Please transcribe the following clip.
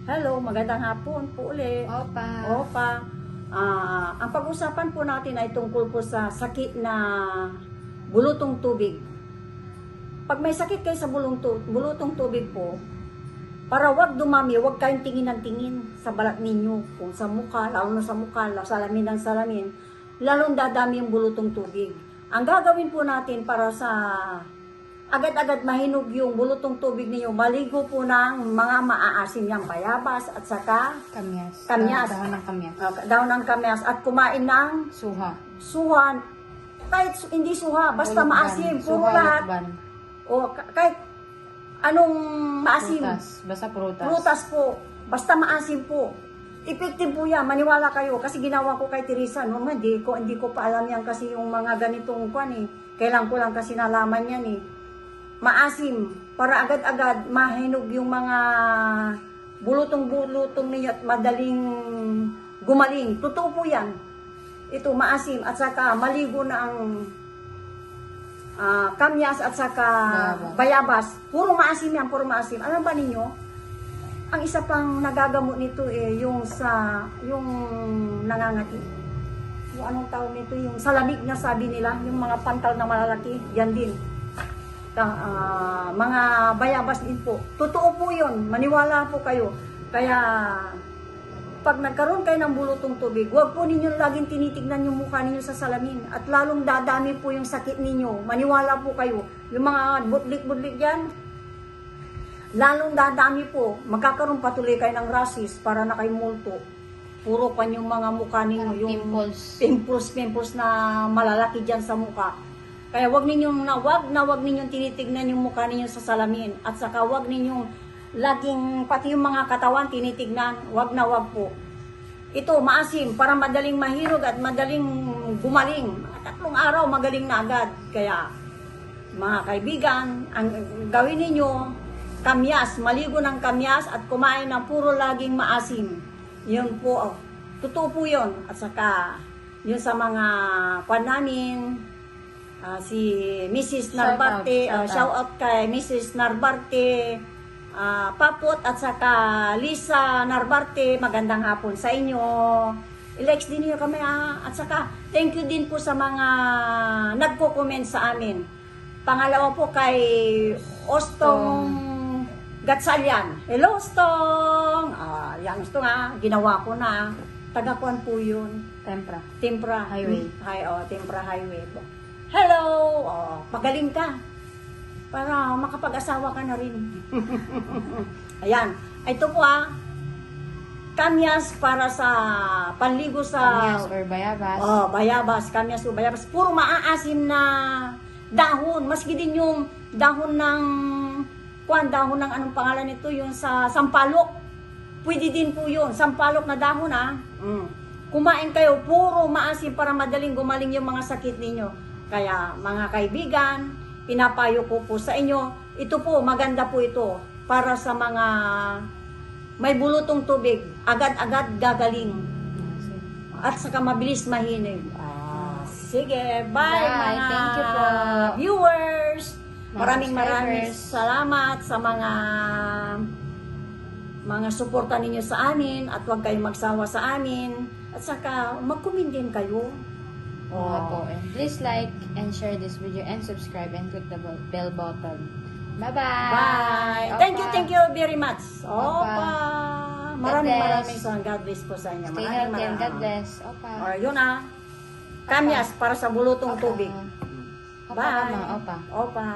Hello, magandang hapon po ulit. Opa. Opa. Ang pag-usapan po natin ay tungkol po sa sakit na bulutong tubig. Pag may sakit kayo sa bulutong tubig po, para wag dumami, wag kayong tingin ng tingin sa balat ninyo. Kung sa mukha, lalo na sa mukha, salamin ng salamin, lalong dadami yung bulutong tubig. Ang gagawin po natin para sa agad-agad mahinog yung bulutong tubig ninyo, maligo po ng mga maaasim niyang bayabas at saka Kamyas. Kamyas. Dahon ng kamyas. Daon ng kamyas at kumain ng Suha. suhan. Kahit hindi suha, basta Lukban. maasim, puro Suha, lahat. lukban. O kahit anong maasim. Prutas. Basta prutas. Prutas po, basta maasim po. Effective po yan, maniwala kayo. Kasi ginawa ko kay Teresa, no, hindi ko pa alam yan kasi yung mga ganitong kwan eh. Kailan ko lang kasi nalaman yan eh. Maasim, para agad-agad mahinog yung mga bulutong-bulutong ninyo at madaling gumaling. Totoo po yan. Ito, maasim at saka maligo na ang kamyas at saka bayabas. Puro maasim yan, puro maasim. Alam ba ninyo, ang isa pang nagagamot nito eh, yung nangangati. Yung anong tawag nito, yung salamig na sabi nila, yung mga pantal na malalaki, yan din. Mga bayabas din po. Totoo po yun, maniwala po kayo. Kaya, pag nagkaroon kayo ng bulutong tubig, huwag po ninyo laging tinitignan yung mukha ninyo sa salamin. At lalong dadami po yung sakit ninyo. Maniwala po kayo. Yung mga budlik-budlik yan, lalong dadami po. Magkakaroon patuloy kayo ng rashes para na kayo multo. Puro pa yung mga mukha ninyo, yung pimples na malalaki dyan sa mukha. Kaya wag ninyong wag ninyong tinitignan yung mukha ninyo sa salamin at saka wag ninyong laging pati yung mga katawan tinitignan, wag na wag po. Ito maasim para madaling mahirog at madaling gumaling. 3 araw magaling na agad. Kaya mga kaibigan, ang gawin ninyo kamyas, maligo ng kamyas at kumain ng puro laging maasim. Yun po, totoo po yun. At saka yun sa mga kwan namin, si Mrs. Narbarte, shout out kay Mrs. Narbarte, Papot at saka Lisa Narbarte, magandang hapon sa inyo. I-likes din niyo kami at saka thank you din po sa mga nagko-comment sa amin. Pangalawa po kay Ostong Gatsalyan. Hello Ostong! Yan Ostong ginawa ko na. Tagakuan po yun. Tempra Highway. Tempra Highway po. Hello! Magaling ka. Para makapag-asawa ka na rin. Ayan. Ito po kamyas para sa panligo sa... Kamyas or bayabas. Bayabas. Kamyas o bayabas. Puro maaasim na dahon. Maski din yung dahon ng... dahon ng anong pangalan nito? Yung sa sampalok. Pwede din po yun. Sampalok na dahon Kumain kayo. Puro maasim para madaling gumaling yung mga sakit ninyo. Kaya mga kaibigan, pinapayo ko po sa inyo, ito po, maganda po ito para sa mga may bulutong tubig, agad-agad gagaling. At saka mabilis mahinig. Sige, bye mga Thank you po. Viewers. Maraming Subscribers. salamat sa mga suporta ninyo sa amin at huwag kayong magsawa sa amin. At saka mag-comment din kayo. Po. And please like and share this video and subscribe and click the bell button. Bye-bye! Bye! Opa. Thank you very much. Opa! Maraming bless. God bless po sa inyo. Stay healthy and God bless. Opa. Yun kamyas para sa bulutong tubig. Opa. Bye! Opa. Opa!